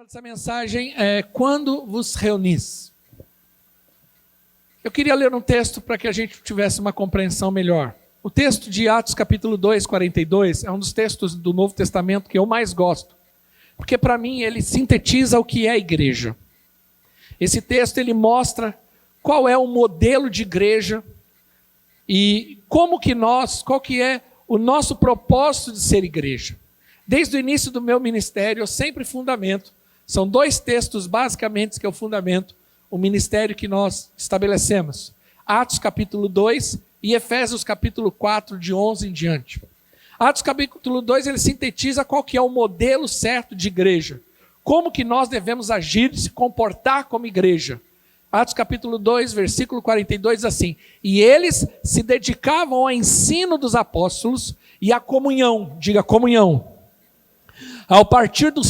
Dessa mensagem é quando vos reunis. Eu queria ler um texto para que a gente tivesse uma compreensão melhor. O texto de Atos capítulo 2, 42 é um dos textos do Novo Testamento que eu mais gosto, porque para mim ele sintetiza o que é a igreja. Esse texto ele mostra qual é o modelo de igreja e qual que é o nosso propósito de ser igreja. Desde o início do meu ministério eu sempre fundamento. São dois textos, basicamente, que eu fundamento o ministério que nós estabelecemos. Atos capítulo 2 e Efésios capítulo 4, de 11 em diante. Atos capítulo 2, ele sintetiza qual que é o modelo certo de igreja. Como que nós devemos agir e se comportar como igreja. Atos capítulo 2, versículo 42, diz assim: E eles se dedicavam ao ensino dos apóstolos e à comunhão, diga comunhão, ao partir do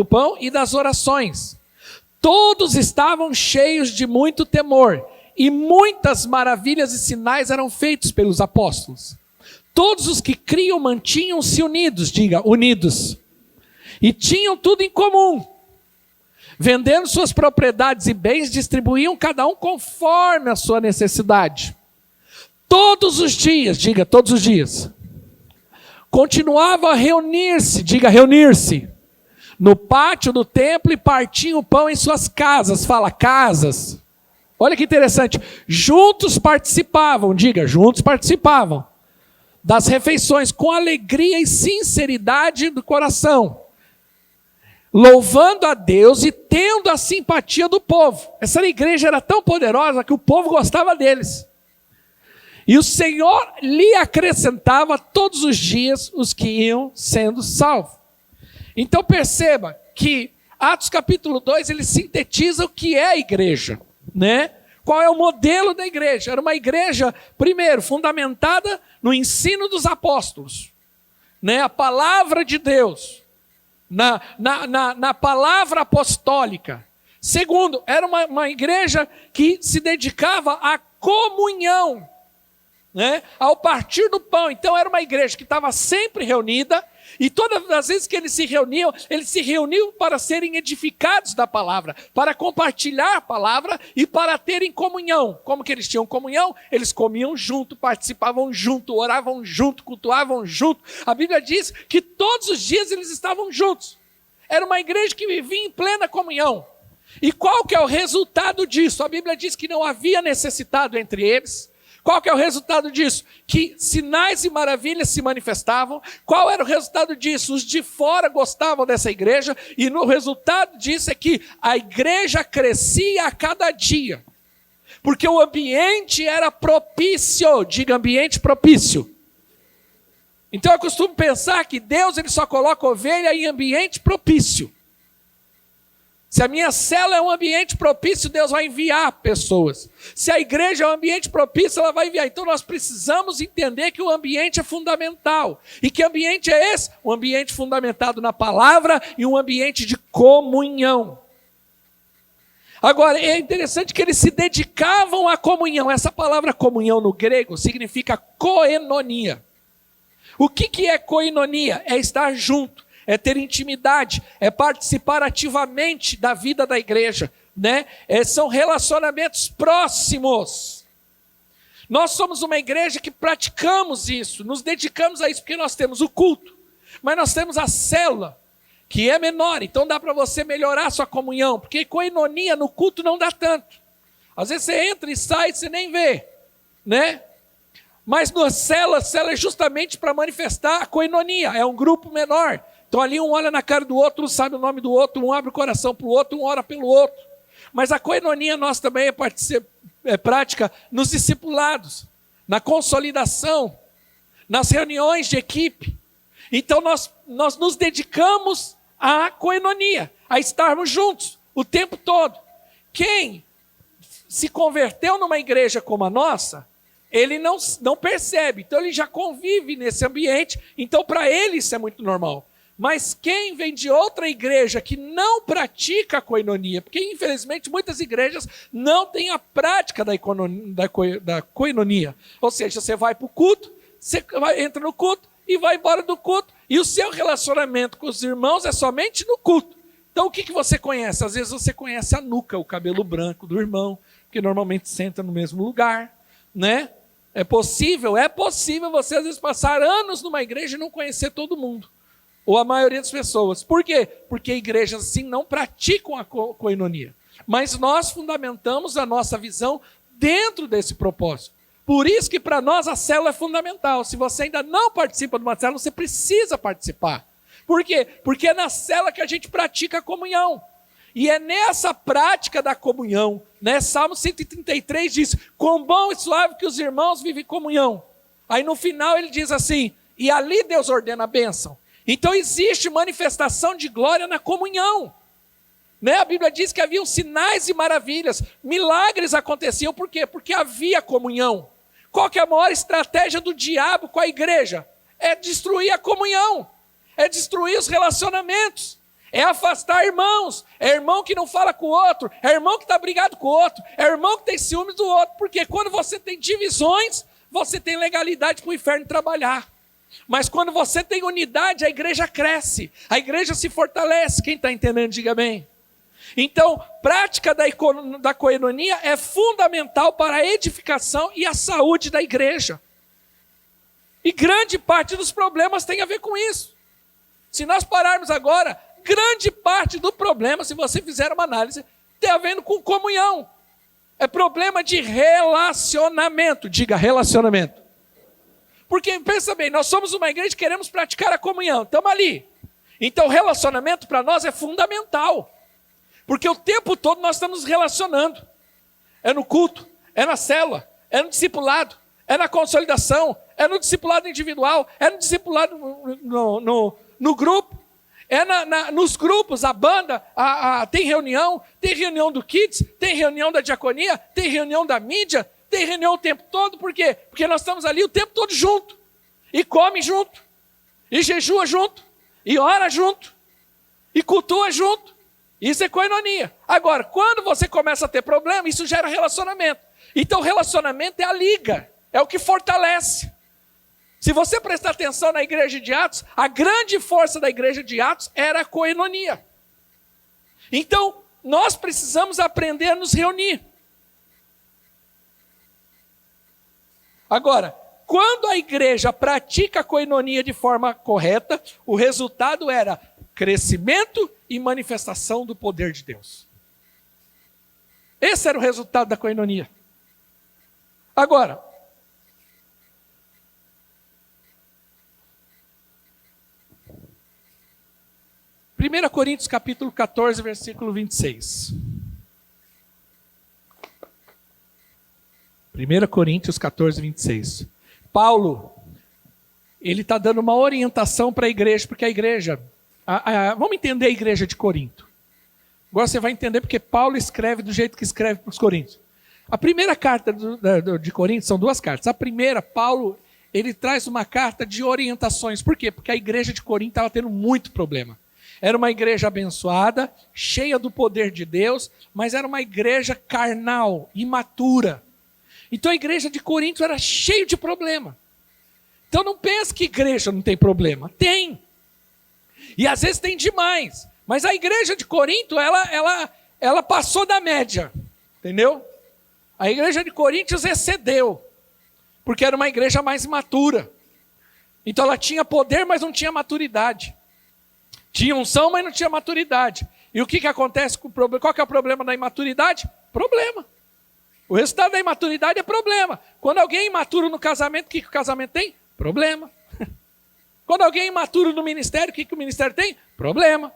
pão e das orações. Todos estavam cheios de muito temor, e muitas maravilhas e sinais eram feitos pelos apóstolos. Todos os que criam mantinham-se unidos, diga, unidos, e tinham tudo em comum. Vendendo suas propriedades e bens, distribuíam cada um conforme a sua necessidade. Todos os dias, diga, todos os dias, continuavam a reunir-se, diga reunir-se, no pátio do templo e partiam o pão em suas casas, fala casas. Olha que interessante, juntos participavam, diga, juntos participavam das refeições com alegria e sinceridade do coração, louvando a Deus e tendo a simpatia do povo. Essa igreja era tão poderosa que o povo gostava deles. E o Senhor lhe acrescentava todos os dias os que iam sendo salvos. Então perceba que Atos capítulo 2, ele sintetiza o que é a igreja, né? Qual é o modelo da igreja? Era uma igreja, primeiro, fundamentada no ensino dos apóstolos, né? A palavra de Deus, na palavra apostólica. Segundo, era uma igreja que se dedicava à comunhão, né? Ao partir do pão. Então era uma igreja que estava sempre reunida, e todas as vezes que eles se reuniam para serem edificados da palavra, para compartilhar a palavra e para terem comunhão. Como que eles tinham comunhão? Eles comiam junto, participavam junto, oravam junto, cultuavam junto. A Bíblia diz que todos os dias eles estavam juntos. Era uma igreja que vivia em plena comunhão. E qual que é o resultado disso? A Bíblia diz que não havia necessitado entre eles. Qual que é o resultado disso? Que sinais e maravilhas se manifestavam. Qual era o resultado disso? Os de fora gostavam dessa igreja, e o resultado disso é que a igreja crescia a cada dia, porque o ambiente era propício, diga ambiente propício. Então eu costumo pensar que Deus ele só coloca ovelha em ambiente propício. Se a minha célula é um ambiente propício, Deus vai enviar pessoas. Se a igreja é um ambiente propício, ela vai enviar. Então nós precisamos entender que o ambiente é fundamental. E que ambiente é esse? Um ambiente fundamentado na palavra e um ambiente de comunhão. Agora, é interessante que eles se dedicavam à comunhão. Essa palavra comunhão no grego significa koinonia. O que é koinonia? É estar junto. É ter intimidade, é participar ativamente da vida da igreja, né? São relacionamentos próximos. Nós somos uma igreja que praticamos isso, nos dedicamos a isso, porque nós temos o culto, mas nós temos a célula, que é menor, então dá para você melhorar a sua comunhão, porque koinonia no culto não dá tanto. Às vezes você entra e sai e você nem vê, né? Mas na célula é justamente para manifestar a koinonia, é um grupo menor. Então ali um olha na cara do outro, um sabe o nome do outro, um abre o coração para o outro, um ora pelo outro. Mas a koinonia nossa também é prática nos discipulados, na consolidação, nas reuniões de equipe. Então nós nos dedicamos à koinonia, a estarmos juntos o tempo todo. Quem se converteu numa igreja como a nossa, ele não percebe, então ele já convive nesse ambiente, então para ele isso é muito normal. Mas quem vem de outra igreja que não pratica a koinonia, porque infelizmente muitas igrejas não têm a prática da koinonia. Ou seja, você vai para o culto, você entra no culto e vai embora do culto. E o seu relacionamento com os irmãos é somente no culto. Então o que você conhece? Às vezes você conhece a nuca, o cabelo branco do irmão, que normalmente senta no mesmo lugar, né? É possível você às vezes passar anos numa igreja e não conhecer todo mundo, ou a maioria das pessoas. Por quê? Porque igrejas assim não praticam a coinonia. Mas nós fundamentamos a nossa visão dentro desse propósito. Por isso que para nós a célula é fundamental. Se você ainda não participa de uma célula, você precisa participar. Por quê? Porque é na célula que a gente pratica a comunhão. E é nessa prática da comunhão, né? Salmo 133 diz, quão bom e suave que os irmãos vivem em comunhão. Aí no final ele diz assim, e ali Deus ordena a bênção. Então existe manifestação de glória na comunhão. Né? A Bíblia diz que haviam sinais e maravilhas, milagres aconteciam, por quê? Porque havia comunhão. Qual que é a maior estratégia do diabo com a igreja? É destruir a comunhão, é destruir os relacionamentos, é afastar irmãos, é irmão que não fala com o outro, é irmão que está brigado com o outro, é irmão que tem ciúmes do outro, porque quando você tem divisões, você tem legalidade para o inferno trabalhar. Mas quando você tem unidade, a igreja cresce, a igreja se fortalece. Quem está entendendo, diga bem. Então, prática da coinonia é fundamental para a edificação e a saúde da igreja. E grande parte dos problemas tem a ver com isso. Se nós pararmos agora, grande parte do problema, se você fizer uma análise, tem a ver com comunhão. É problema de relacionamento. Diga relacionamento. Porque, pensa bem, nós somos uma igreja e queremos praticar a comunhão. Estamos ali. Então, relacionamento para nós é fundamental. Porque o tempo todo nós estamos nos relacionando. É no culto, é na célula, é no discipulado, é na consolidação, é no discipulado individual, é no discipulado no grupo, é nos grupos, a banda, tem reunião do Kids, tem reunião da diaconia, tem reunião da mídia, tem reunião o tempo todo. Por quê? Porque nós estamos ali o tempo todo junto, e come junto, e jejua junto, e ora junto, e cultua junto. Isso é coinonia. Agora, quando você começa a ter problema, isso gera relacionamento. Então, relacionamento é a liga, é o que fortalece. Se você prestar atenção na igreja de Atos, a grande força da igreja de Atos era a coinonia. Então, nós precisamos aprender a nos reunir. Agora, quando a igreja pratica a coinonia de forma correta, o resultado era crescimento e manifestação do poder de Deus. Esse era o resultado da coinonia. Agora, Primeira Coríntios capítulo 14, versículo 26. 1 Coríntios 14, 26. Paulo, ele está dando uma orientação para a igreja, porque a igreja... vamos entender a igreja de Corinto. Agora você vai entender porque Paulo escreve do jeito que escreve para os coríntios. A primeira carta de Corinto, são duas cartas. A primeira, Paulo, ele traz uma carta de orientações. Por quê? Porque a igreja de Corinto estava tendo muito problema. Era uma igreja abençoada, cheia do poder de Deus, mas era uma igreja carnal, imatura. Então a igreja de Corinto era cheia de problema. Então não pense que igreja não tem problema. Tem. E às vezes tem demais. Mas a igreja de Corinto, ela passou da média. Entendeu? A igreja de Coríntios excedeu. Porque era uma igreja mais imatura. Então ela tinha poder, mas não tinha maturidade. Tinha unção, mas não tinha maturidade. E o que acontece com o problema? Qual que é o problema da imaturidade? Problema. O resultado da imaturidade é problema. Quando alguém é imaturo no casamento, o que o casamento tem? Problema. Quando alguém é imaturo no ministério, o que o ministério tem? Problema.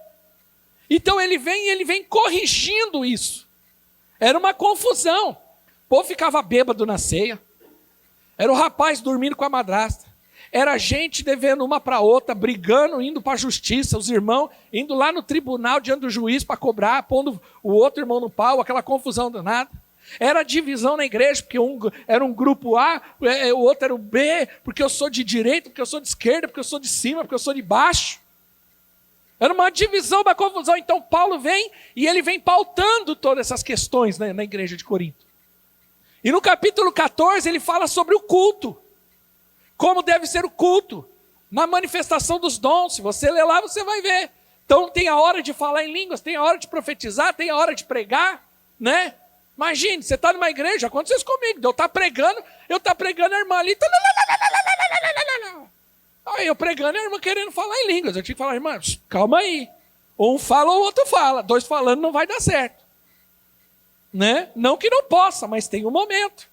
Então ele vem corrigindo isso. Era uma confusão. O povo ficava bêbado na ceia. Era o rapaz dormindo com a madrasta. Era gente devendo uma para outra, brigando, indo para a justiça, os irmãos indo lá no tribunal diante do juiz para cobrar, pondo o outro irmão no pau, aquela confusão danada. Era divisão na igreja, porque era um grupo A, o outro era o B, porque eu sou de direita, porque eu sou de esquerda, porque eu sou de cima, porque eu sou de baixo. Era uma divisão, uma confusão. Então Paulo vem e ele vem pautando todas essas questões na igreja de Corinto. E no capítulo 14 ele fala sobre o culto. Como deve ser o culto. Na manifestação dos dons, se você ler lá, você vai ver. Então tem a hora de falar em línguas, tem a hora de profetizar, tem a hora de pregar, né? Imagine, você está numa igreja, aconteceu isso comigo, eu estou pregando, a irmã ali... Aí eu pregando, a irmã querendo falar em línguas. Eu tinha que falar, irmã, calma aí. Ou um fala ou o outro fala. Dois falando não vai dar certo. Né? Não que não possa, mas tem um momento.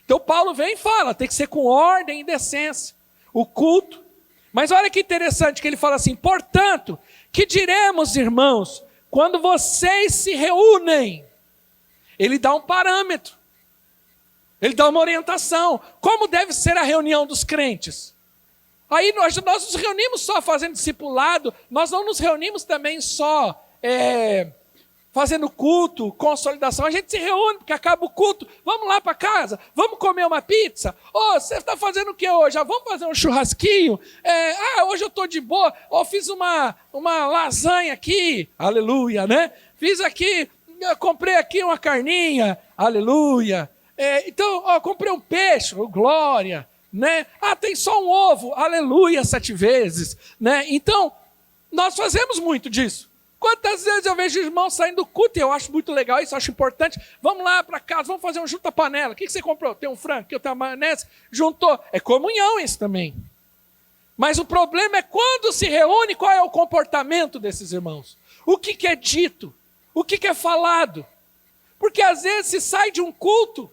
Então Paulo vem e fala, tem que ser com ordem e decência. O culto. Mas olha que interessante que ele fala assim, portanto, que diremos, irmãos, quando vocês se reúnem? Ele dá um parâmetro. Ele dá uma orientação. Como deve ser a reunião dos crentes? Aí nós nos reunimos só fazendo discipulado, nós não nos reunimos também só fazendo culto, consolidação. A gente se reúne porque acaba o culto, vamos lá para casa, vamos comer uma pizza. Você está fazendo o que hoje? Vamos fazer um churrasquinho? Hoje eu estou de boa. Fiz uma lasanha aqui, aleluia, né? Fiz aqui, comprei aqui uma carninha, aleluia. Então, comprei um peixe, glória. Né? Tem só um ovo, aleluia, 7 vezes, né? Então, nós fazemos muito disso. Quantas vezes eu vejo irmãos saindo do culto e eu acho muito legal isso, acho importante. Vamos lá para casa, vamos fazer um junta-panela. O que você comprou? Tem um frango, que eu tenho uma maionese, juntou. É comunhão isso também. Mas o problema é quando se reúne, qual é o comportamento desses irmãos? O que é dito? O que é falado? Porque às vezes se sai de um culto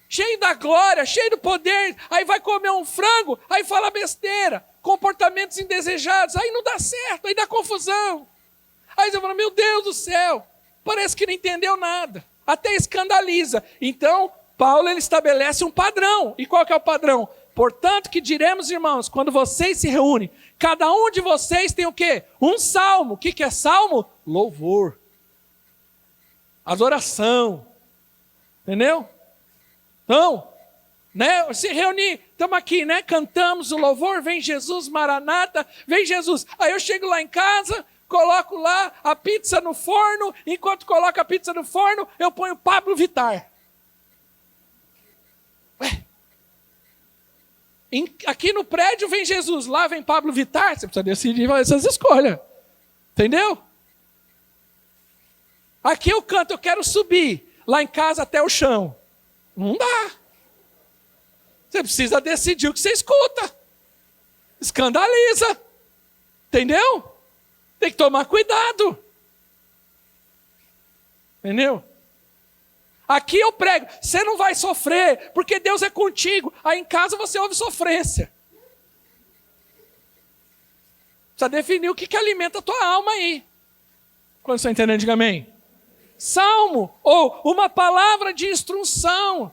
cheio da glória, cheio do poder, aí vai comer um frango, aí fala besteira, comportamentos indesejados, aí não dá certo, aí dá confusão. Aí você fala, meu Deus do céu, parece que não entendeu nada, até escandaliza. Então, Paulo ele estabelece um padrão, e qual que é o padrão? Portanto, que diremos, irmãos, quando vocês se reúnem, cada um de vocês tem o quê? Um salmo. O que é salmo? Louvor. Adoração. Entendeu? Então, né, se reunir, estamos aqui, né, cantamos o louvor, vem Jesus, Maranata, vem Jesus. Aí eu chego lá em casa, coloco lá a pizza no forno, enquanto coloco a pizza no forno, eu ponho Pablo Vittar. Aqui no prédio vem Jesus, lá vem Pablo Vittar, você precisa decidir essas escolhas. Entendeu? Aqui eu canto, eu quero subir, lá em casa até o chão. Não dá. Você precisa decidir o que você escuta. Escandaliza. Entendeu? Tem que tomar cuidado. Entendeu? Aqui eu prego, você não vai sofrer, porque Deus é contigo. Aí em casa você ouve sofrência. Precisa definir o que alimenta a tua alma aí. Quando você está entendendo, diga amém. Salmo, ou uma palavra de instrução,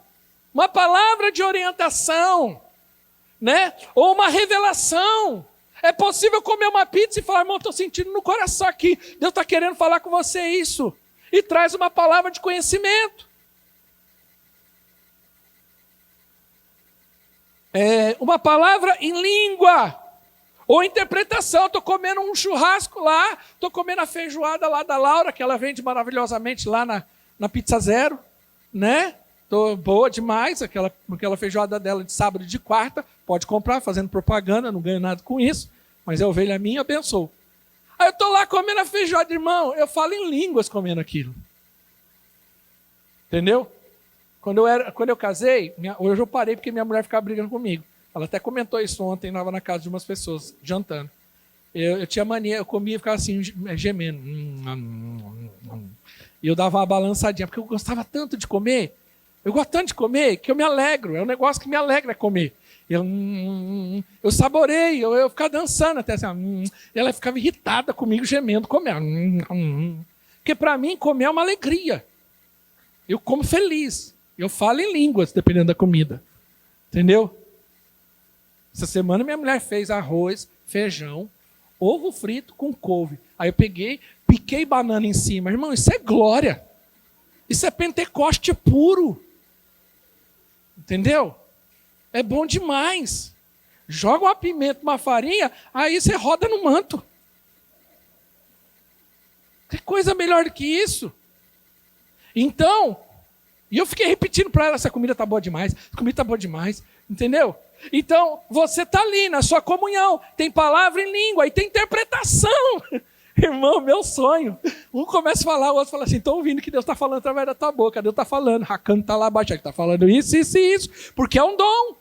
uma palavra de orientação, né? Ou uma revelação. É possível comer uma pizza e falar, irmão, estou sentindo no coração aqui, Deus está querendo falar com você isso. E traz uma palavra de conhecimento. Uma palavra em língua. Ou interpretação, estou comendo um churrasco lá, estou comendo a feijoada lá da Laura, que ela vende maravilhosamente lá na Pizza Zero, né? Tô boa demais, aquela feijoada dela de sábado e de quarta, pode comprar, fazendo propaganda, não ganho nada com isso, mas é ovelha minha, abençoe. Aí eu estou lá comendo a feijoada, irmão, eu falo em línguas comendo aquilo. Entendeu? Quando eu casei, hoje eu parei porque minha mulher ficava brigando comigo. Ela até comentou isso ontem, estava na casa de umas pessoas, jantando. Eu tinha mania, eu comia e ficava assim, gemendo. E eu dava uma balançadinha, porque eu gostava tanto de comer. Eu gosto tanto de comer que eu me alegro. É um negócio que me alegra comer. Eu saboreio, eu ficava dançando até assim. E ela ficava irritada comigo, gemendo, comendo. Porque para mim, comer é uma alegria. Eu como feliz. Eu falo em línguas, dependendo da comida. Entendeu? Essa semana minha mulher fez arroz, feijão, ovo frito com couve. Aí eu peguei, piquei banana em cima. Irmão, isso é glória. Isso é Pentecoste puro. Entendeu? É bom demais. Joga uma pimenta, uma farinha, aí você roda no manto. Que coisa melhor do que isso? Então, e eu fiquei repetindo para ela, essa comida tá boa demais, essa comida tá boa demais. Entendeu? Então, você está ali na sua comunhão, tem palavra em língua e tem interpretação. Irmão, meu sonho. Um começa a falar, o outro fala assim, estou ouvindo que Deus está falando através da tua boca. Deus está falando, Racan está lá abaixo, está falando isso, isso e isso, porque é um dom.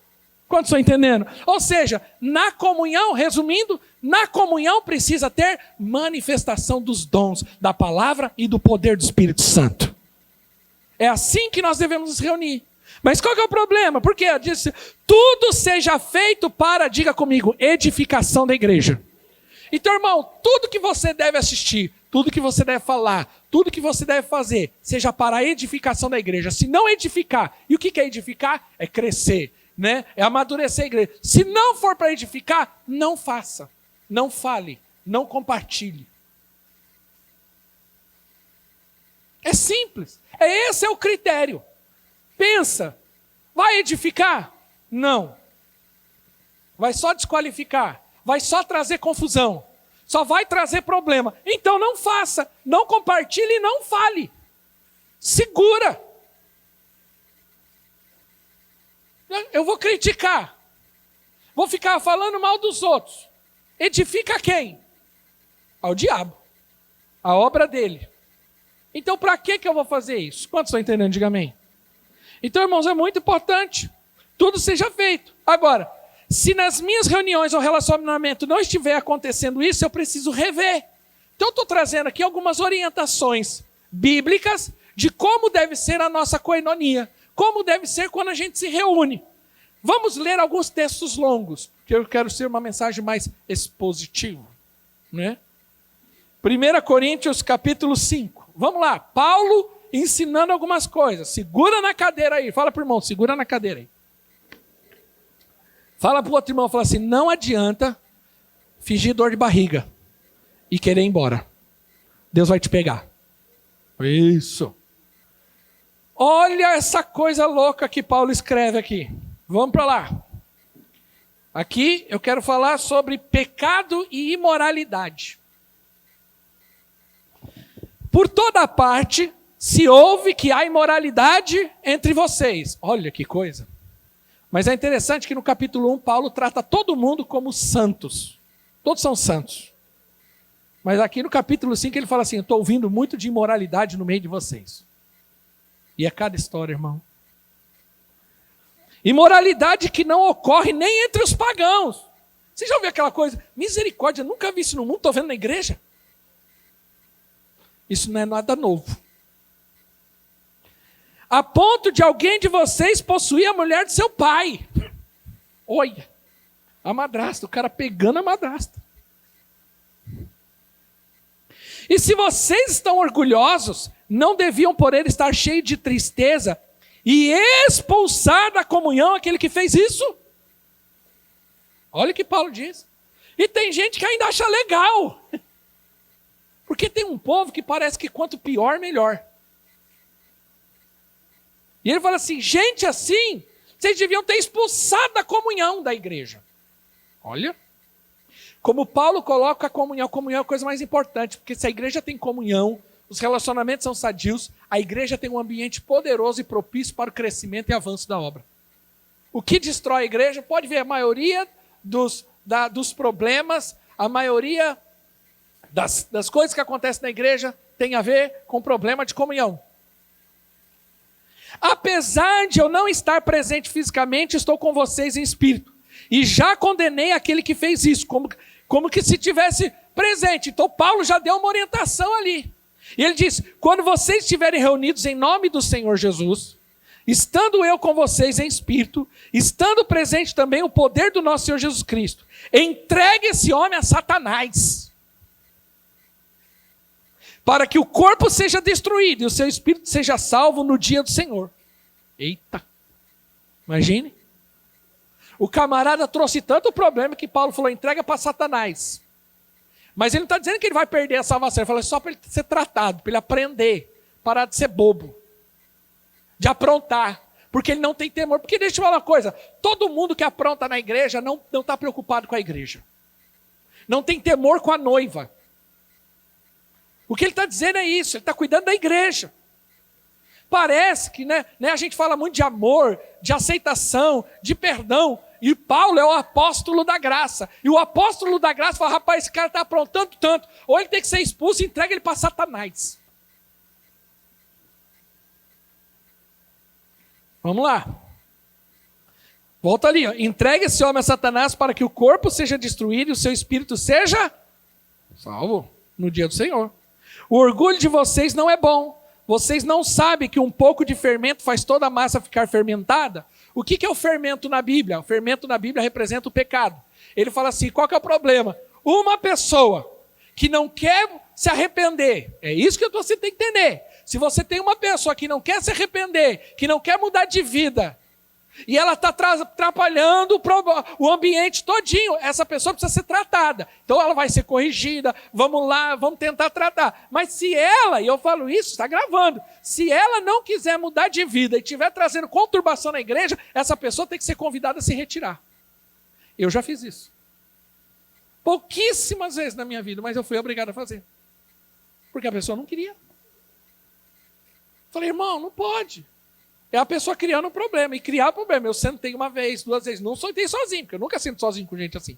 Quantos estão entendendo? Ou seja, na comunhão, resumindo, na comunhão precisa ter manifestação dos dons, da palavra e do poder do Espírito Santo. É assim que nós devemos nos reunir. Mas qual que é o problema? Porque eu disse, tudo seja feito para, diga comigo, edificação da igreja. Então, irmão, tudo que você deve assistir, tudo que você deve falar, tudo que você deve fazer, seja para a edificação da igreja. Se não edificar, e o que é edificar? É crescer, né? É amadurecer a igreja. Se não for para edificar, não faça, não fale, não compartilhe. É simples, esse é o critério. Pensa, vai edificar? Não. Vai só desqualificar, vai só trazer confusão, só vai trazer problema. Então não faça, não compartilhe e não fale. Segura. Eu vou criticar, vou ficar falando mal dos outros. Edifica quem? Ao diabo, a obra dele. Então para que eu vou fazer isso? Quantos estão entendendo? Diga amém. Então, irmãos, é muito importante. Tudo seja feito. Agora, se nas minhas reuniões ou relacionamento não estiver acontecendo isso, eu preciso rever. Então, eu estou trazendo aqui algumas orientações bíblicas de como deve ser a nossa koinonia. Como deve ser quando a gente se reúne. Vamos ler alguns textos longos, porque eu quero ser uma mensagem mais expositiva, né? 1 Coríntios capítulo 5. Vamos lá. Paulo ensinando algumas coisas. Segura na cadeira aí. Fala para o irmão, segura na cadeira aí. Fala para o outro irmão, fala assim, não adianta fingir dor de barriga e querer ir embora. Deus vai te pegar. Isso. Olha essa coisa louca que Paulo escreve aqui. Vamos para lá. Aqui eu quero falar sobre pecado e imoralidade. Por toda parte se ouve que há imoralidade entre vocês. Olha que coisa. Mas é interessante que no capítulo 1, Paulo trata todo mundo como santos. Todos são santos. Mas aqui no capítulo 5 ele fala assim, eu estou ouvindo muito de imoralidade no meio de vocês. E é cada história, irmão. Imoralidade que não ocorre nem entre os pagãos. Você já ouviu aquela coisa? Misericórdia, nunca vi isso no mundo, estou vendo na igreja. Isso não é nada novo. A ponto de alguém de vocês possuir a mulher de seu pai. Olha, a madrasta, o cara pegando a madrasta. E se vocês estão orgulhosos, não deviam por ele estar cheio de tristeza e expulsar da comunhão aquele que fez isso? Olha o que Paulo diz. E tem gente que ainda acha legal. Porque tem um povo que parece que quanto pior, melhor. E ele fala assim, gente assim, vocês deviam ter expulsado da comunhão da igreja. Olha, como Paulo coloca a comunhão é a coisa mais importante, porque se a igreja tem comunhão, os relacionamentos são sadios, a igreja tem um ambiente poderoso e propício para o crescimento e avanço da obra. O que destrói a igreja, pode ver, a maioria dos problemas, a maioria das coisas que acontecem na igreja tem a ver com problema de comunhão. Apesar de eu não estar presente fisicamente, estou com vocês em espírito. E já condenei aquele que fez isso, como que se tivesse presente. Então Paulo já deu uma orientação ali. E ele diz, quando vocês estiverem reunidos em nome do Senhor Jesus, estando eu com vocês em espírito, estando presente também o poder do nosso Senhor Jesus Cristo, entregue esse homem a Satanás, para que o corpo seja destruído e o seu espírito seja salvo no dia do Senhor. Eita, imagine. O camarada trouxe tanto problema que Paulo falou, entrega para Satanás. Mas ele não está dizendo que ele vai perder a salvação, ele falou só para ele ser tratado, para ele aprender, parar de ser bobo, de aprontar, porque ele não tem temor. Porque deixa eu falar uma coisa, todo mundo que apronta na igreja não está preocupado com a igreja. Não tem temor com a noiva. O que ele está dizendo é isso, ele está cuidando da igreja. Parece que a gente fala muito de amor, de aceitação, de perdão. E Paulo é o apóstolo da graça. E o apóstolo da graça fala, rapaz, esse cara está aprontando tanto. Ou ele tem que ser expulso e entrega ele para Satanás. Vamos lá. Volta ali. Ó. Entregue esse homem a Satanás para que o corpo seja destruído e o seu espírito seja salvo no dia do Senhor. O orgulho de vocês não é bom. Vocês não sabem que um pouco de fermento faz toda a massa ficar fermentada? O que é o fermento na Bíblia? O fermento na Bíblia representa o pecado. Ele fala assim, qual que é o problema? Uma pessoa que não quer se arrepender, é isso que você tem que entender. Se você tem uma pessoa que não quer se arrepender, que não quer mudar de vida, e ela está atrapalhando o ambiente todinho, essa pessoa precisa ser tratada. Então ela vai ser corrigida, vamos lá, vamos tentar tratar. Mas se ela, e eu falo isso, está gravando, se ela não quiser mudar de vida e estiver trazendo conturbação na igreja, essa pessoa tem que ser convidada a se retirar. Eu já fiz isso. Pouquíssimas vezes na minha vida, mas eu fui obrigado a fazer. Porque a pessoa não queria. Falei, irmão, não pode. É a pessoa criando um problema. E criar problema. Eu sentei uma vez, 2 vezes. Não sentei sozinho, porque eu nunca sento sozinho com gente assim.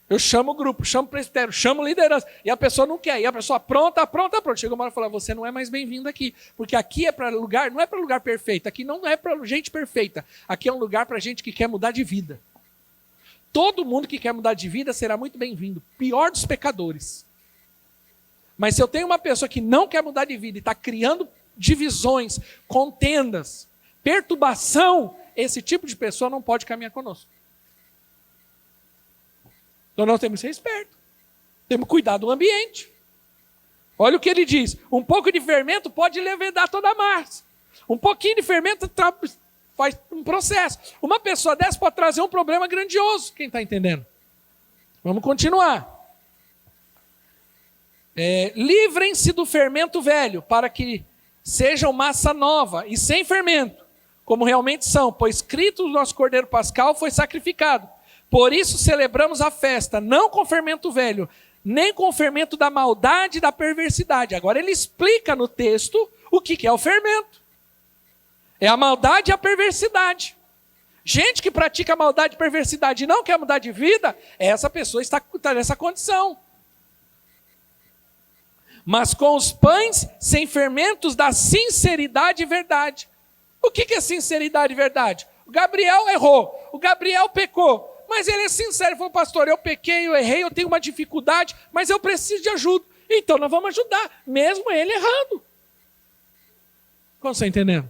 Eu chamo o grupo, chamo o presbitério, chamo liderança. E a pessoa não quer. E a pessoa pronta. Chega uma hora e fala, você não é mais bem-vindo aqui. Porque aqui é para lugar, não é para lugar perfeito. Aqui não é para gente perfeita. Aqui é um lugar para gente que quer mudar de vida. Todo mundo que quer mudar de vida será muito bem-vindo. Pior dos pecadores. Mas se eu tenho uma pessoa que não quer mudar de vida e está criando divisões, contendas, perturbação, esse tipo de pessoa não pode caminhar conosco. Então nós temos que ser espertos. Temos que cuidar do ambiente. Olha o que ele diz. Um pouco de fermento pode levedar toda a massa. Um pouquinho de fermento faz um processo. Uma pessoa dessa pode trazer um problema grandioso. Quem está entendendo? Vamos continuar. Livrem-se do fermento velho, para que sejam massa nova e sem fermento, como realmente são, pois Cristo, o nosso Cordeiro Pascal, foi sacrificado. Por isso celebramos a festa, não com fermento velho, nem com o fermento da maldade e da perversidade. Agora ele explica no texto o que é o fermento. É a maldade e a perversidade. Gente que pratica maldade e perversidade e não quer mudar de vida, essa pessoa está nessa condição. Mas com os pães sem fermentos da sinceridade e verdade. O que é sinceridade e verdade? O Gabriel errou, o Gabriel pecou, mas ele é sincero, ele falou, pastor, eu pequei, eu errei, eu tenho uma dificuldade, mas eu preciso de ajuda. Então nós vamos ajudar, mesmo ele errando. Como você está entendendo?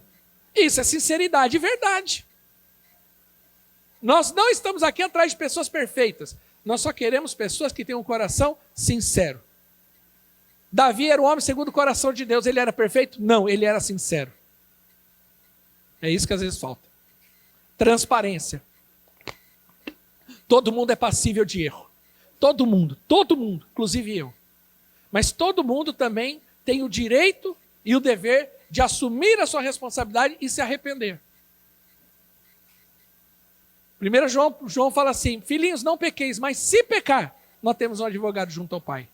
Isso é sinceridade e verdade. Nós não estamos aqui atrás de pessoas perfeitas, nós só queremos pessoas que tenham um coração sincero. Davi era um homem segundo o coração de Deus. Ele era perfeito? Não, ele era sincero. É isso que às vezes falta. Transparência. Todo mundo é passível de erro. Todo mundo, inclusive eu. Mas todo mundo também tem o direito e o dever de assumir a sua responsabilidade e se arrepender. 1 João fala assim, filhinhos, não pequeis, mas se pecar, nós temos um advogado junto ao Pai.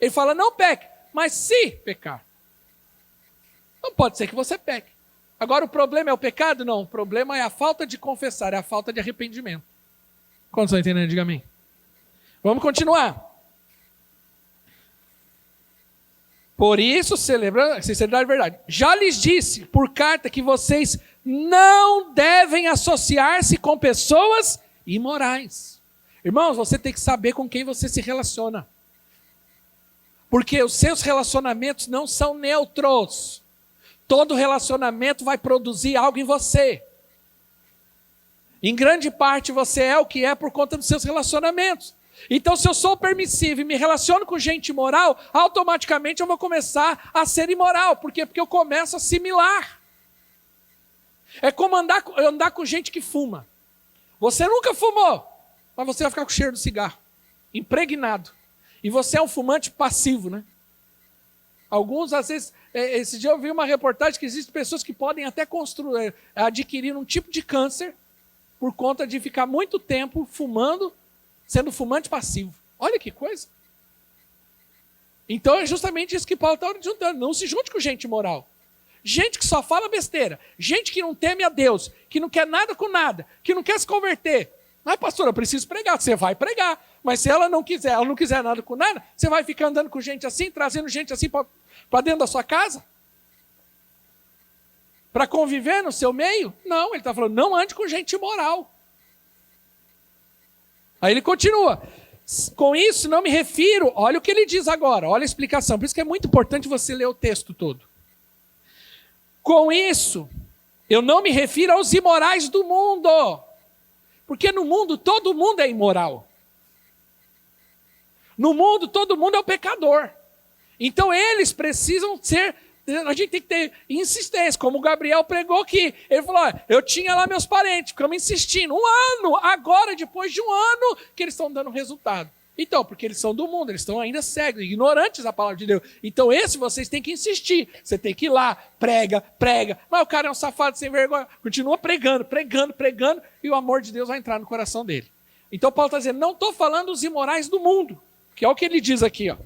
Ele fala, não peque, mas se pecar. Não pode ser que você peque. Agora o problema é o pecado? Não, o problema é a falta de confessar, é a falta de arrependimento. Quantos estão entendendo? Diga amém. Vamos continuar. Por isso, celebra sinceridade e verdade. Já lhes disse por carta que vocês não devem associar-se com pessoas imorais. Irmãos, você tem que saber com quem você se relaciona. Porque os seus relacionamentos não são neutros. Todo relacionamento vai produzir algo em você. Em grande parte você é o que é por conta dos seus relacionamentos. Então, se eu sou permissivo e me relaciono com gente imoral, automaticamente eu vou começar a ser imoral. Por quê? Porque eu começo a assimilar. É como andar com gente que fuma. Você nunca fumou, mas você vai ficar com o cheiro do cigarro. Impregnado. E você é um fumante passivo, né? Alguns, às vezes, esse dia eu vi uma reportagem que existem pessoas que podem até adquirir um tipo de câncer por conta de ficar muito tempo fumando, sendo fumante passivo. Olha que coisa. Então é justamente isso que Paulo está juntando. Não se junte com gente imoral. Gente que só fala besteira. Gente que não teme a Deus, que não quer nada com nada, que não quer se converter. Mas, pastor, eu preciso pregar. Você vai pregar. Mas se ela não quiser nada com nada, você vai ficar andando com gente assim, trazendo gente assim para dentro da sua casa? Para conviver no seu meio? Não, ele está falando, não ande com gente imoral. Aí ele continua. Com isso não me refiro, olha o que ele diz agora, olha a explicação. Por isso que é muito importante você ler o texto todo. Com isso, eu não me refiro aos imorais do mundo. Porque no mundo, todo mundo é imoral. No mundo, todo mundo é o pecador. Então eles precisam ser, a gente tem que ter insistência, como o Gabriel pregou aqui. Ele falou, eu tinha lá meus parentes, ficamos insistindo. 1 ano, agora depois de 1 ano, que eles estão dando resultado. Então, porque eles são do mundo, eles estão ainda cegos, ignorantes da palavra de Deus. Então esse vocês têm que insistir. Você tem que ir lá, prega. Mas o cara é um safado sem vergonha. Continua pregando. E o amor de Deus vai entrar no coração dele. Então Paulo está dizendo, não estou falando dos imorais do mundo. Que é o que ele diz aqui. Ó.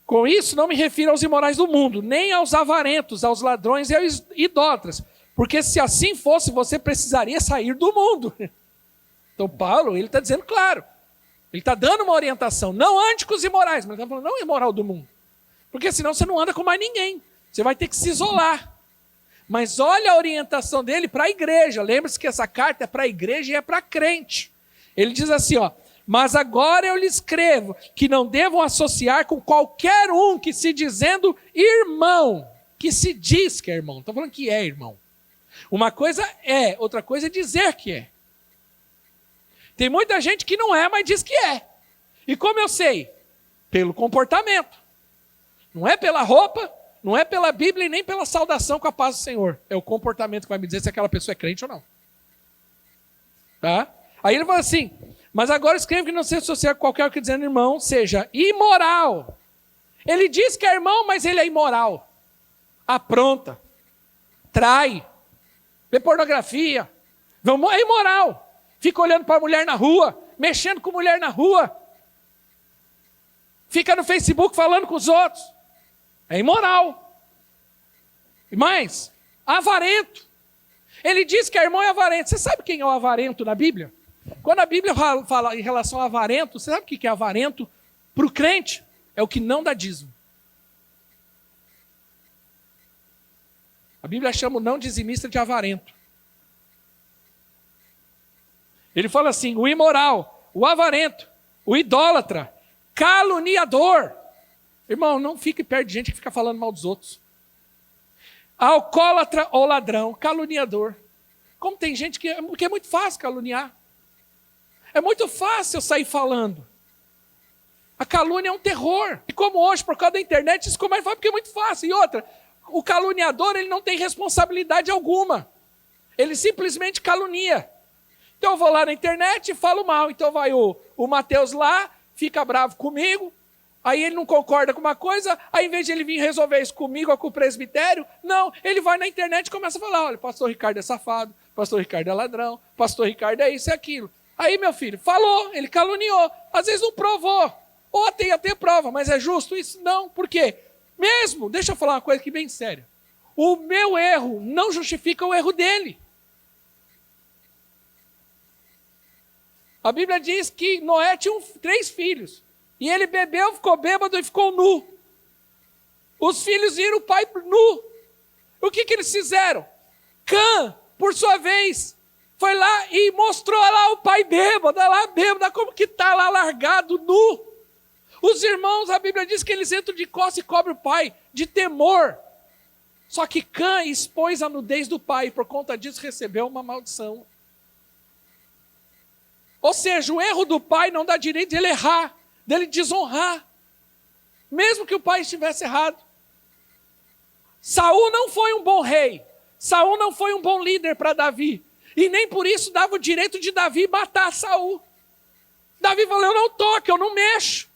Com isso não me refiro aos imorais do mundo, nem aos avarentos, aos ladrões e aos idólatras. Porque se assim fosse, você precisaria sair do mundo. Então Paulo, ele está dizendo claro. Ele está dando uma orientação, não ande com os imorais, mas ele está falando, não é imoral do mundo. Porque senão você não anda com mais ninguém. Você vai ter que se isolar. Mas olha a orientação dele para a igreja. Lembre-se que essa carta é para a igreja e é para crente. Ele diz assim, mas agora eu lhes escrevo que não devam associar com qualquer um que se dizendo irmão, que se diz que é irmão. Estou falando que é irmão. Uma coisa é, outra coisa é dizer que é. Tem muita gente que não é, mas diz que é. E como eu sei? Pelo comportamento. Não é pela roupa, não é pela Bíblia e nem pela saudação com a paz do Senhor. É o comportamento que vai me dizer se aquela pessoa é crente ou não. Tá? Aí ele fala assim, mas agora escreve que não se associar com qualquer que dizendo irmão seja imoral. Ele diz que é irmão, mas ele é imoral. Apronta. Trai. Vê pornografia. É imoral. Fica olhando para a mulher na rua, mexendo com mulher na rua. Fica no Facebook falando com os outros. É imoral. E mais, avarento. Ele diz que irmão é avarento. Você sabe quem é o avarento na Bíblia? Quando a Bíblia fala em relação a avarento, você sabe o que é avarento? Para o crente, é o que não dá dízimo. A Bíblia chama o não dizimista de avarento. Ele fala assim, o imoral, o avarento, o idólatra, caluniador. Irmão, não fique perto de gente que fica falando mal dos outros. Alcoólatra ou ladrão, caluniador. Como tem gente que é muito fácil caluniar. É muito fácil eu sair falando. A calúnia é um terror. E como hoje, por causa da internet, isso ficou mais fácil porque é muito fácil. E outra, o caluniador ele não tem responsabilidade alguma. Ele simplesmente calunia. Então eu vou lá na internet e falo mal. Então vai o Mateus lá, fica bravo comigo, aí ele não concorda com uma coisa, aí em vez de ele vir resolver isso comigo ou com o presbitério, não, ele vai na internet e começa a falar, olha, pastor Ricardo é safado, pastor Ricardo é ladrão, pastor Ricardo é isso e aquilo. Aí meu filho, falou, ele caluniou, às vezes não provou, ou tem até prova, mas é justo isso? Não, por quê? Mesmo, deixa eu falar uma coisa aqui bem séria, o meu erro não justifica o erro dele. A Bíblia diz que Noé tinha 3 filhos. E ele bebeu, ficou bêbado e ficou nu. Os filhos viram o pai nu. O que eles fizeram? Cã, por sua vez, foi lá e mostrou lá o pai bêbado, como que está lá largado, nu. Os irmãos, a Bíblia diz que eles entram de costas e cobrem o pai, de temor. Só que Cã expôs a nudez do pai e por conta disso recebeu uma maldição. Ou seja, o erro do pai não dá direito de ele errar, dele desonrar. Mesmo que o pai estivesse errado. Saul não foi um bom rei. Saul não foi um bom líder para Davi. E nem por isso dava o direito de Davi matar Saul. Davi falou, eu não toco, eu não mexo.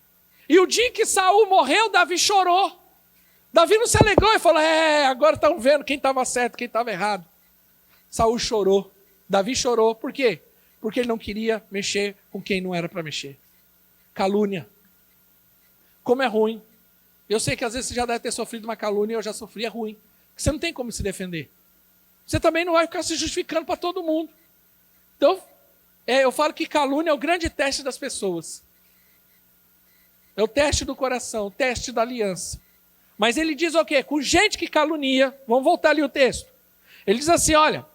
E o dia que Saul morreu, Davi chorou. Davi não se alegrou e falou, agora estão vendo quem estava certo, quem estava errado. Saul chorou. Davi chorou, por quê? Porque ele não queria mexer com quem não era para mexer. Calúnia. Como é ruim. Eu sei que às vezes você já deve ter sofrido uma calúnia, eu já sofri, é ruim. Você não tem como se defender. Você também não vai ficar se justificando para todo mundo. Então, Eu falo que calúnia é o grande teste das pessoas. É o teste do coração, o teste da aliança. Mas ele diz o quê? Com gente que calunia, vamos voltar ali o texto. Ele diz assim, olha,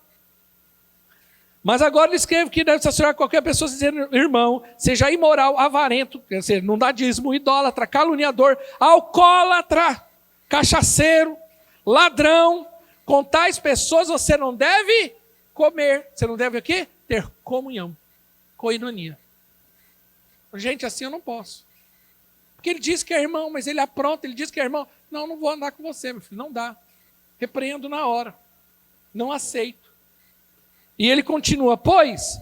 mas agora ele escreve que deve censurar qualquer pessoa dizendo, irmão, seja imoral, avarento, quer dizer, não dá dízimo, idólatra, caluniador, alcoólatra, cachaceiro, ladrão, com tais pessoas você não deve comer. Você não deve o quê? Ter comunhão, coinonia. Gente, assim eu não posso. Porque ele diz que é irmão, mas ele apronta, ele diz que é irmão. Não vou andar com você, meu filho, não dá. Repreendo na hora. Não aceito. E ele continua, pois,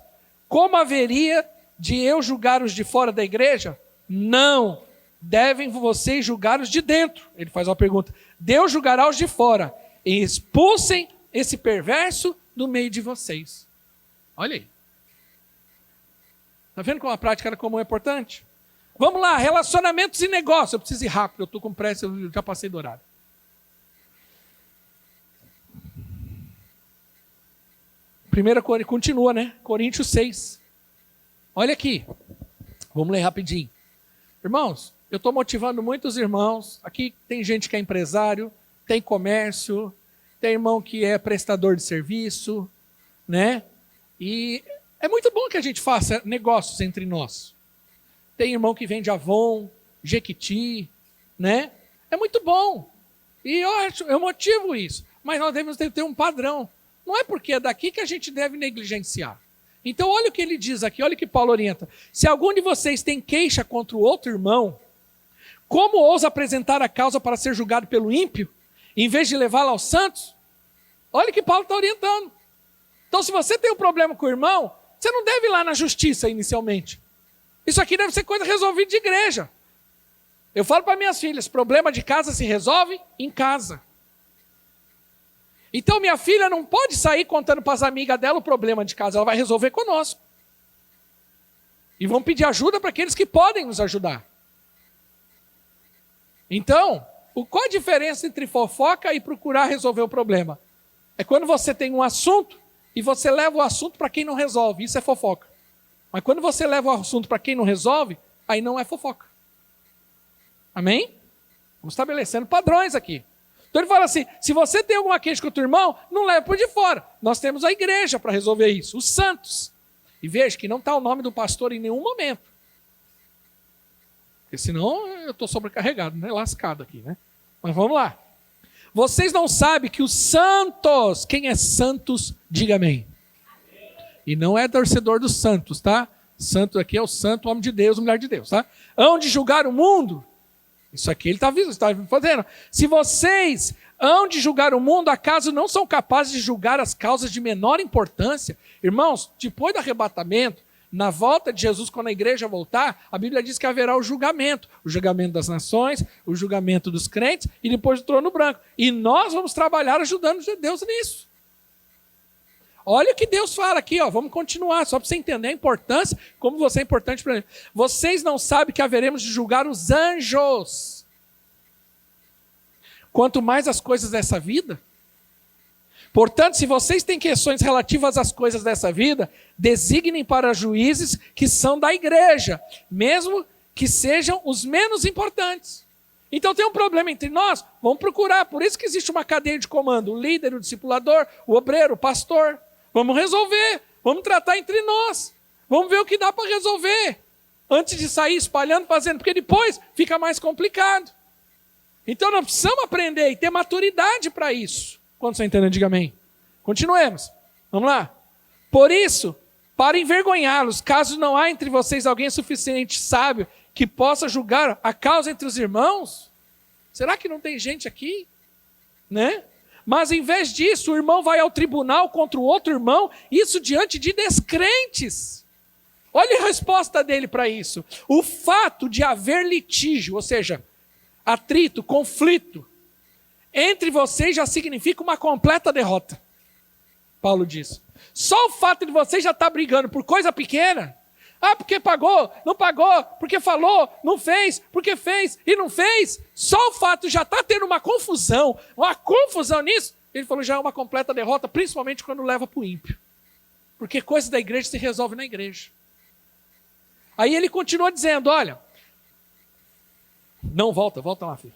como haveria de eu julgar os de fora da igreja? Não, devem vocês julgar os de dentro. Ele faz uma pergunta. Deus julgará os de fora. E expulsem esse perverso do meio de vocês. Olha aí. Está vendo como a prática comum é importante? Vamos lá, relacionamentos e negócios. Eu preciso ir rápido, eu estou com pressa, eu já passei do horário. Primeira Coríntios, continua, né? Coríntios 6. Olha aqui. Vamos ler rapidinho. Irmãos, eu estou motivando muitos irmãos. Aqui tem gente que é empresário, tem comércio, tem irmão que é prestador de serviço, né? E é muito bom que a gente faça negócios entre nós. Tem irmão que vende Avon, Jequiti, né? É muito bom. E eu motivo isso. Mas nós devemos ter um padrão. Não é porque é daqui que a gente deve negligenciar. Então olha o que ele diz aqui, olha o que Paulo orienta. Se algum de vocês tem queixa contra o outro irmão, como ousa apresentar a causa para ser julgado pelo ímpio, em vez de levá-la aos santos? Olha o que Paulo está orientando. Então se você tem um problema com o irmão, você não deve ir lá na justiça inicialmente. Isso aqui deve ser coisa resolvida de igreja. Eu falo para minhas filhas, problema de casa se resolve em casa. Então minha filha não pode sair contando para as amigas dela o problema de casa, ela vai resolver conosco. E vamos pedir ajuda para aqueles que podem nos ajudar. Então, qual a diferença entre fofoca e procurar resolver o problema? É quando você tem um assunto e você leva o assunto para quem não resolve, isso é fofoca. Mas quando você leva o assunto para quem não resolve, aí não é fofoca. Amém? Vamos estabelecendo padrões aqui. Então ele fala assim, se você tem alguma queixa com o teu irmão, não leva por de fora. Nós temos a igreja para resolver isso, os santos. E veja que não está o nome do pastor em nenhum momento. Porque senão eu estou sobrecarregado, né? Lascado aqui, né? Mas vamos lá. Vocês não sabem que os santos, quem é santos, diga amém. E não é torcedor dos santos, tá? Santo aqui é o santo, homem de Deus, mulher de Deus, tá? Hão de julgar o mundo. Isso aqui ele está fazendo. Se vocês hão de julgar o mundo, acaso não são capazes de julgar as causas de menor importância? Irmãos, depois do arrebatamento, na volta de Jesus, quando a igreja voltar, a Bíblia diz que haverá o julgamento das nações, o julgamento dos crentes e depois do trono branco. E nós vamos trabalhar ajudando Deus nisso. Olha o que Deus fala aqui, ó. Vamos continuar, só para você entender a importância, como você é importante para ele. Vocês não sabem que haveremos de julgar os anjos. Quanto mais as coisas dessa vida. Portanto, se vocês têm questões relativas às coisas dessa vida, designem para juízes que são da igreja, mesmo que sejam os menos importantes. Então tem um problema entre nós, vamos procurar. Por isso que existe uma cadeia de comando, o líder, o discipulador, o obreiro, o pastor. Vamos resolver, vamos tratar entre nós. Vamos ver o que dá para resolver. Antes de sair espalhando, fazendo, porque depois fica mais complicado. Então nós precisamos aprender e ter maturidade para isso. Quando você entende, diga amém. Continuemos. Vamos lá. Por isso, para envergonhá-los, caso não há entre vocês alguém suficiente sábio que possa julgar a causa entre os irmãos, será que não tem gente aqui? Né? Mas em vez disso, o irmão vai ao tribunal contra o outro irmão, isso diante de descrentes. Olha a resposta dele para isso. O fato de haver litígio, ou seja, atrito, conflito, entre vocês já significa uma completa derrota. Paulo diz. Só o fato de vocês já estar brigando por coisa pequena, porque pagou, não pagou, porque falou, não fez, porque fez e não fez, só o fato já está tendo uma confusão nisso, ele falou já é uma completa derrota, principalmente quando leva para o ímpio. Porque coisas da igreja se resolve na igreja. Aí ele continua dizendo, olha, não, volta lá, filho.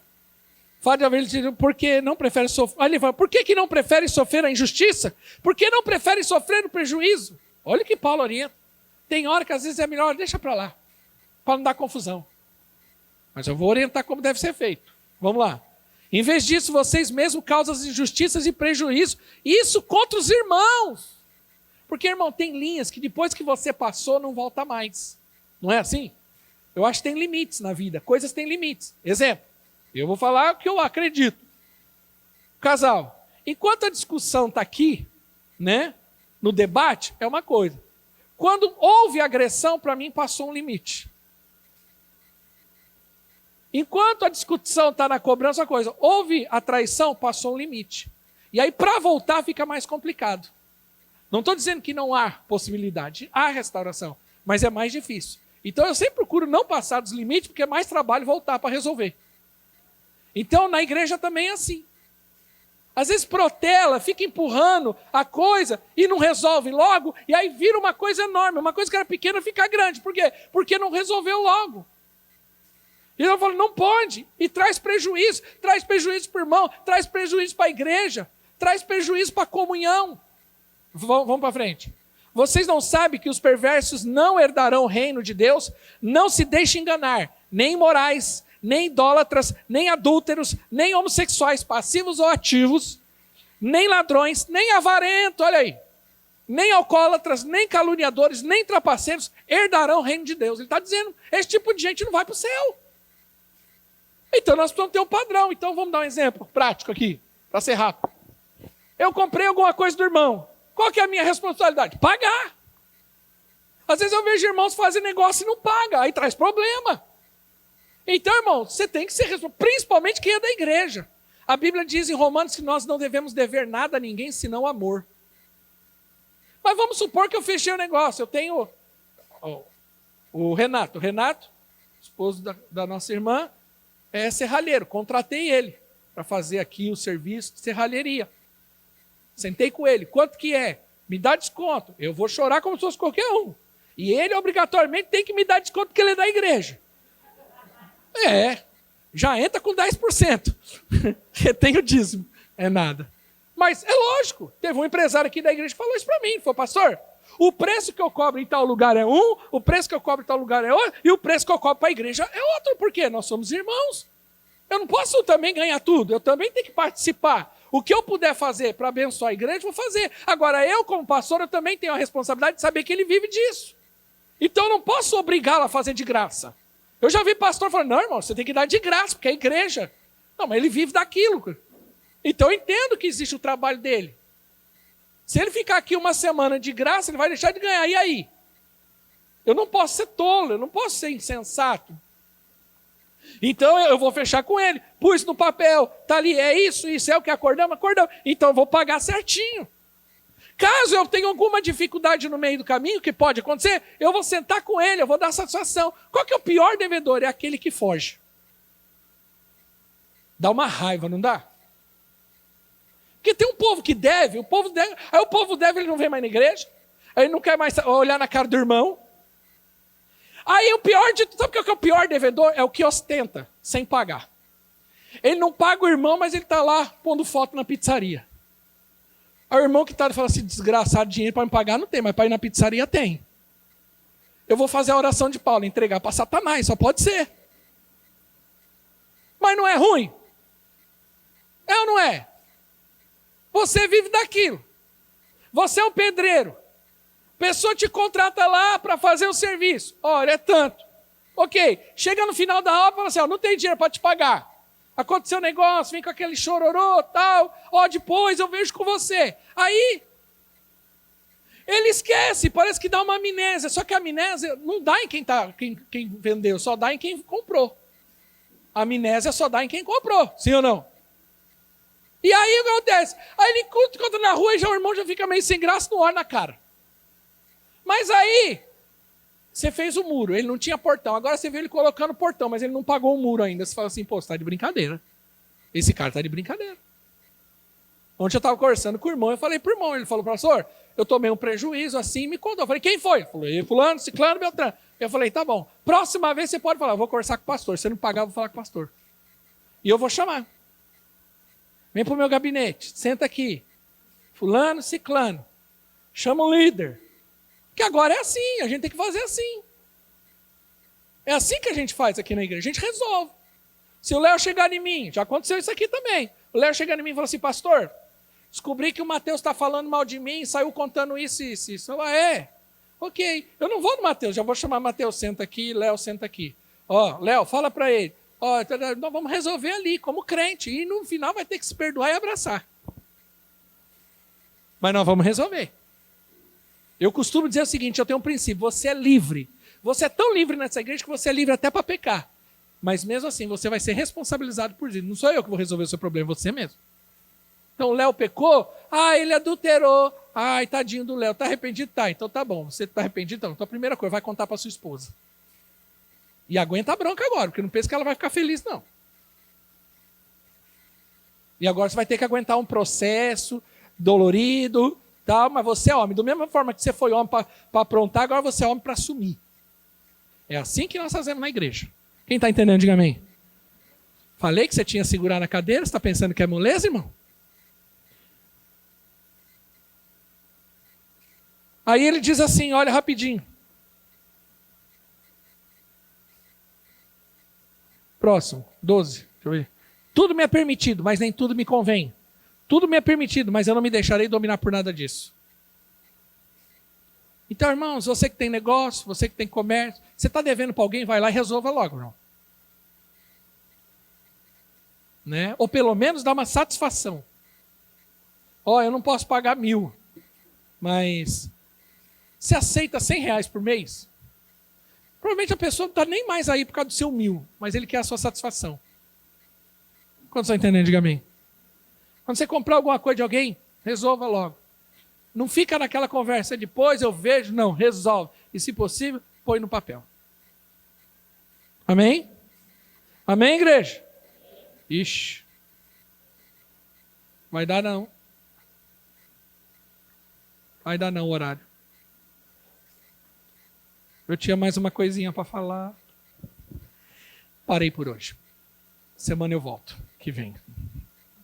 Fala de ele diz, por que não prefere sofrer? Aí ele fala, por que não prefere sofrer a injustiça? Por que não prefere sofrer o prejuízo? Olha o que Paulo orienta. Tem hora que às vezes é melhor, deixa para lá, para não dar confusão. Mas eu vou orientar como deve ser feito. Vamos lá. Em vez disso, vocês mesmos causam as injustiças e prejuízo. Isso contra os irmãos. Porque, irmão, tem linhas que depois que você passou, não volta mais. Não é assim? Eu acho que tem limites na vida. Coisas têm limites. Exemplo. Eu vou falar o que eu acredito. Casal, enquanto a discussão está aqui, né, no debate, é uma coisa. Quando houve agressão, para mim passou um limite. Enquanto a discussão está na cobrança, é uma coisa. Houve a traição, passou um limite. E aí, para voltar, fica mais complicado. Não estou dizendo que não há possibilidade, há restauração, mas é mais difícil. Então, eu sempre procuro não passar dos limites, porque é mais trabalho voltar para resolver. Então, na igreja também é assim. Às vezes protela, fica empurrando a coisa e não resolve logo, e aí vira uma coisa enorme. Uma coisa que era pequena fica grande. Por quê? Porque não resolveu logo. E eu falo, não pode. E traz prejuízo para o irmão, traz prejuízo para a igreja, traz prejuízo para a comunhão. Vamos para frente. Vocês não sabem que os perversos não herdarão o reino de Deus? Não se deixe enganar, nem imorais, nem idólatras, nem adúlteros, nem homossexuais passivos ou ativos, nem ladrões, nem avarentos, olha aí, nem alcoólatras, nem caluniadores, nem trapaceiros herdarão o reino de Deus. Ele está dizendo, esse tipo de gente não vai para o céu. Então nós precisamos ter um padrão. Então vamos dar um exemplo prático aqui, para ser rápido. Eu comprei alguma coisa do irmão. Qual que é a minha responsabilidade? Pagar. Às vezes eu vejo irmãos fazendo negócio e não pagam, aí traz problema. Então, irmão, você tem que ser responsável, principalmente quem é da igreja. A Bíblia diz em Romanos que nós não devemos dever nada a ninguém senão amor. Mas vamos supor que eu fechei o negócio. Eu tenho o Renato. O Renato, esposo da nossa irmã, é serralheiro. Contratei ele para fazer aqui o serviço de serralheria. Sentei com ele. Quanto que é? Me dá desconto. Eu vou chorar como se fosse qualquer um. E ele, obrigatoriamente, tem que me dar desconto porque ele é da igreja. Já entra com 10%. Retém o dízimo. É nada. Mas é lógico. Teve um empresário aqui da igreja que falou isso para mim. Ele falou, pastor, o preço que eu cobro em tal lugar é um, o preço que eu cobro em tal lugar é outro, e o preço que eu cobro para a igreja é outro. Por quê? Nós somos irmãos. Eu não posso também ganhar tudo. Eu também tenho que participar. O que eu puder fazer para abençoar a igreja, vou fazer. Agora, eu como pastor, eu também tenho a responsabilidade de saber que ele vive disso. Então, eu não posso obrigá-lo a fazer de graça. Eu já vi pastor falando, não, irmão, você tem que dar de graça, porque é igreja. Não, mas ele vive daquilo. Então eu entendo que existe o trabalho dele. Se ele ficar aqui uma semana de graça, ele vai deixar de ganhar. E aí? Eu não posso ser tolo, eu não posso ser insensato. Então eu vou fechar com ele. Pus no papel, tá ali, é isso, é o que acordamos. Então eu vou pagar certinho. Caso eu tenha alguma dificuldade no meio do caminho, que pode acontecer, eu vou sentar com ele, eu vou dar satisfação. Qual que é o pior devedor? É aquele que foge. Dá uma raiva, não dá? Porque tem um povo que deve, aí o povo deve, ele não vem mais na igreja, aí ele não quer mais olhar na cara do irmão. Aí o pior de tudo, sabe o que é o pior devedor? É o que ostenta, sem pagar. Ele não paga o irmão, mas ele está lá pondo foto na pizzaria. Aí o irmão que está fala assim, desgraçado, dinheiro para me pagar não tem, mas para ir na pizzaria tem. Eu vou fazer a oração de Paulo, entregar para Satanás, só pode ser. Mas não é ruim? É ou não é? Você vive daquilo. Você é um pedreiro. A pessoa te contrata lá para fazer o serviço. Olha, é tanto. Ok, chega no final da obra e fala assim, não tem dinheiro para te pagar. Aconteceu um negócio, vem com aquele chororô, tal. Depois eu vejo com você. Aí, ele esquece, parece que dá uma amnésia. Só que a amnésia não dá em quem vendeu, só dá em quem comprou. A amnésia só dá em quem comprou, sim ou não? E aí o que acontece? Aí ele encontra na rua e já o irmão já fica meio sem graça, não olha na cara. Mas aí, você fez o muro, ele não tinha portão. Agora você viu ele colocando o portão, mas ele não pagou o muro ainda. Você fala assim, pô, você está de brincadeira. Esse cara está de brincadeira. Ontem eu estava conversando com o irmão, eu falei para o irmão, ele falou, pastor, eu tomei um prejuízo assim, me contou. Eu falei, quem foi? Ele falou, fulano, ciclano, Beltrano. Eu falei, tá bom, próxima vez você pode falar, eu vou conversar com o pastor, se você não pagar, eu vou falar com o pastor. E eu vou chamar. Vem para o meu gabinete, senta aqui. Fulano, ciclano. Chama o líder. Que agora é assim, a gente tem que fazer assim. É assim que a gente faz aqui na igreja, a gente resolve. Se o Léo chegar em mim, já aconteceu isso aqui também. O Léo chegar em mim e falar assim, pastor, descobri que o Mateus está falando mal de mim, saiu contando isso e isso. Eu falo, ok. Eu não vou no Mateus, já vou chamar Mateus, senta aqui, Léo, senta aqui. Ó, Léo, fala para ele. Ó, nós vamos resolver ali, como crente. E no final vai ter que se perdoar e abraçar. Mas nós vamos resolver. Eu costumo dizer o seguinte, eu tenho um princípio, você é livre. Você é tão livre nessa igreja que você é livre até para pecar. Mas mesmo assim, você vai ser responsabilizado por isso. Não sou eu que vou resolver o seu problema, é você mesmo. Então o Léo pecou, ele adulterou. Ai, tadinho do Léo, tá arrependido? Tá, então tá bom. Você tá arrependido? Então a primeira coisa, vai contar para sua esposa. E aguenta a bronca agora, porque não pensa que ela vai ficar feliz, não. E agora você vai ter que aguentar um processo dolorido, tal, mas você é homem. Da mesma forma que você foi homem para aprontar, agora você é homem para assumir. É assim que nós fazemos na igreja. Quem está entendendo, diga amém. Falei que você tinha que segurar na cadeira, você está pensando que é moleza, irmão? Aí ele diz assim, olha rapidinho. Próximo, 12, deixa eu ver. Tudo me é permitido, mas nem tudo me convém. Tudo me é permitido, mas eu não me deixarei dominar por nada disso. Então, irmãos, você que tem negócio, você que tem comércio, você está devendo para alguém, vai lá e resolva logo, irmão. Né? Ou pelo menos dá uma satisfação. Eu não posso pagar 1.000, mas você aceita R$100 por mês? Provavelmente a pessoa não está nem mais aí por causa do seu 1.000, mas ele quer a sua satisfação. Quantos estão entendendo? Diga amém. Quando você comprar alguma coisa de alguém, resolva logo. Não fica naquela conversa, depois eu vejo, não, resolve. E se possível, põe no papel. Amém? Amém, igreja? Ixi. Vai dar não. Vai dar não o horário. Eu tinha mais uma coisinha para falar. Parei por hoje. Semana eu volto, que vem,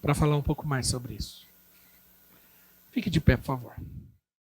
para falar um pouco mais sobre isso. Fique de pé, por favor.